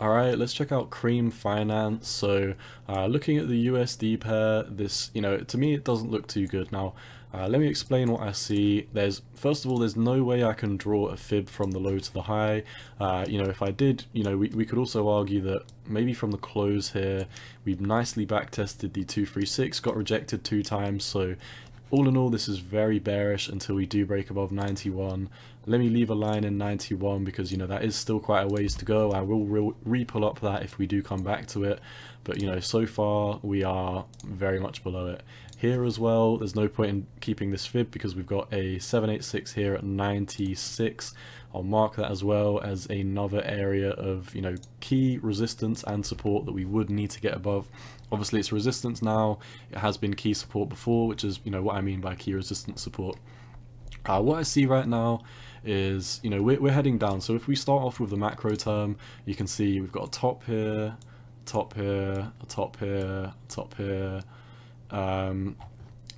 Alright, let's check out Cream Finance. So, looking at the USD pair, this, to me it doesn't look too good. Now, let me explain what I see. First of all, there's no way I can draw a fib from the low to the high. If I did, we could also argue that maybe from the close here, we've nicely backtested the 236, got rejected 2 times. So, all in all, this is very bearish until we do break above 91. Let me leave a line in 91 because, that is still quite a ways to go. I will re-pull up that if we do come back to it. But, so far we are very much below it. Here as well, there's no point in keeping this fib because we've got a 786 here at 96. I'll mark that as well as another area of, key resistance and support that we would need to get above. Obviously it's resistance now, it has been key support before, which is, what I mean by key resistance support. What I see right now is, we're heading down. So if we start off with the macro term, you can see we've got a top here, top here, a top here, top here.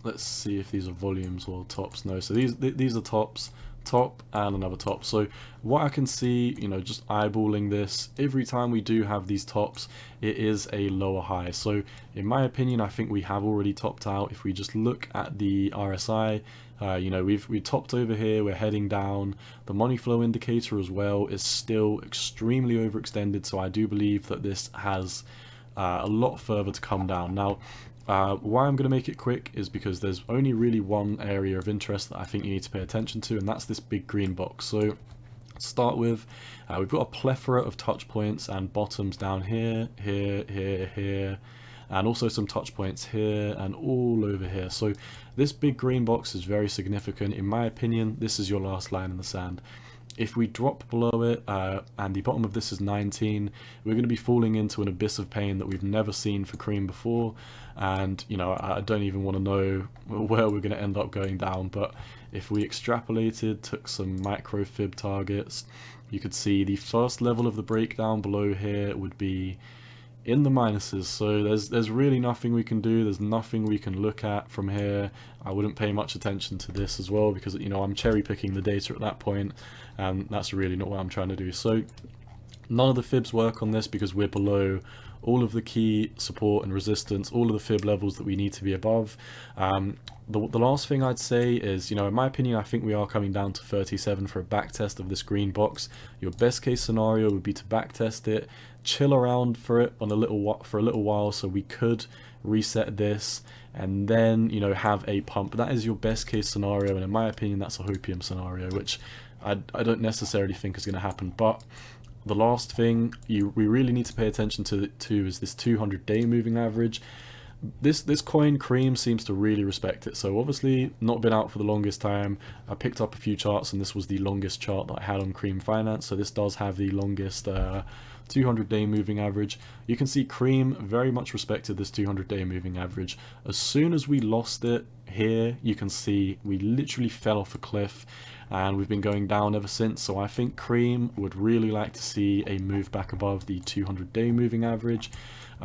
Let's see if these are volumes or tops. No, so these are tops, top and another top. So what I can see, just eyeballing this, every time we do have these tops, it is a lower high. So in my opinion, I think we have already topped out. If we just look at the RSI, we topped over here, we're heading down. The money flow indicator as well is still extremely overextended, so I do believe that this has a lot further to come down. Now, why I'm going to make it quick is because there's only really one area of interest that I think you need to pay attention to, and that's this big green box. So to start with, we've got a plethora of touch points and bottoms down here, here, and also some touch points here and all over here. So this big green box is very significant. In my opinion, this is your last line in the sand. If we drop below it, and the bottom of this is 19, we're going to be falling into an abyss of pain that we've never seen for Cream before. And, I don't even want to know where we're going to end up going down. But if we extrapolated, took some micro fib targets, you could see the first level of the breakdown below here would be in the minuses. So there's really nothing we can do. There's nothing we can look at from here. I wouldn't pay much attention to this as well because I'm cherry picking the data at that point, and that's really not what I'm trying to do. So none of the fibs work on this because we're below all of the key support and resistance, all of the fib levels that we need to be above. The last thing I'd say is, in my opinion, I think we are coming down to 37 for a back test of this green box. Your best case scenario would be to back test it, chill around for it for a little while, so we could reset this and then have a pump. That is your best case scenario, and in my opinion that's a hopium scenario, which I don't necessarily think is going to happen. But the last thing we really need to pay attention to is this 200-day moving average. This coin Cream seems to really respect it. So obviously not been out for the longest time. I picked up a few charts and this was the longest chart that I had on Cream Finance. So this does have the longest 200-day moving average. You can see Cream very much respected this 200-day moving average. As soon as we lost it here, you can see we literally fell off a cliff, and we've been going down ever since. So I think Cream would really like to see a move back above the 200-day moving average.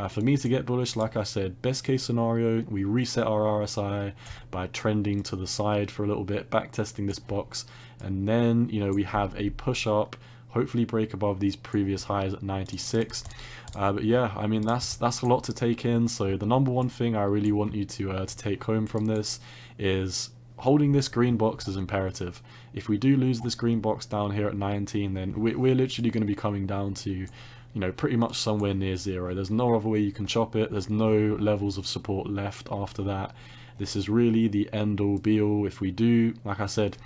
For me to get bullish, like I said, best case scenario, we reset our RSI by trending to the side for a little bit, back testing this box, and then we have a push up, hopefully break above these previous highs at 96. But yeah, I mean that's a lot to take in. So the number one thing I really want you to take home from this is holding this green box is imperative. If we do lose this green box down here at 19, then we're literally going to be coming down to pretty much somewhere near zero. There's no other way you can chop it. There's no levels of support left after that. This is really the end all be all. If we do, like I said,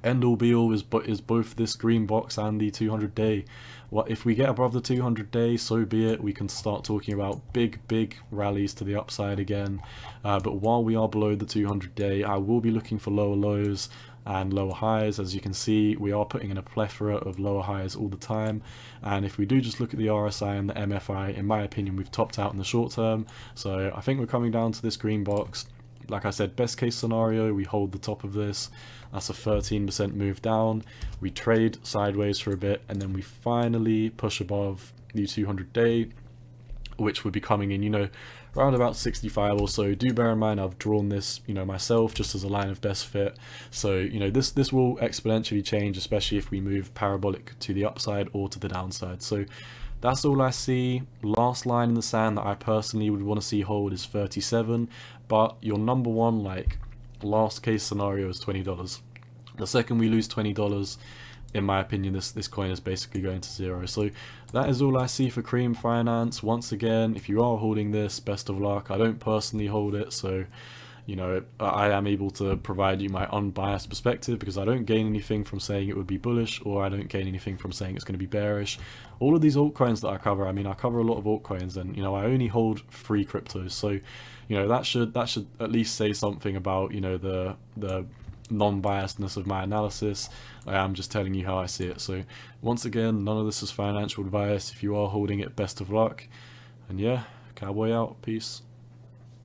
end all be all is both this green box and the 200-day. What if we get above the 200-day, so be it. We can start talking about big rallies to the upside again. But while we are below the 200-day, I will be looking for lower lows and lower highs. As you can see, we are putting in a plethora of lower highs all the time, and if we do just look at the RSI and the MFI, in my opinion we've topped out in the short term. So I think we're coming down to this green box. Like I said, best case scenario, we hold the top of this. That's a 13% move down. We trade sideways for a bit, and then we finally push above the 200-day, which would be coming in, around about 65 or so. Do bear in mind I've drawn this, myself just as a line of best fit. So, this will exponentially change, especially if we move parabolic to the upside or to the downside. So that's all I see. Last line in the sand that I personally would want to see hold is 37, but your number one, like, last case scenario is $20. The second we lose $20, in my opinion, this coin is basically going to zero. So that is all I see for Cream Finance. Once again, if you are holding this, best of luck. I don't personally hold it, so you know, I am able to provide you my unbiased perspective, because I don't gain anything from saying it would be bullish, or I don't gain anything from saying it's going to be bearish. All of these altcoins that I cover, I mean, I cover a lot of altcoins, and you know, I only hold 3 cryptos, so you know, that should at least say something about, you know, the non-biasedness of my analysis. I am just telling you how I see it. So once again, none of this is financial advice. If you are holding it, best of luck, and yeah, cowboy out. Peace.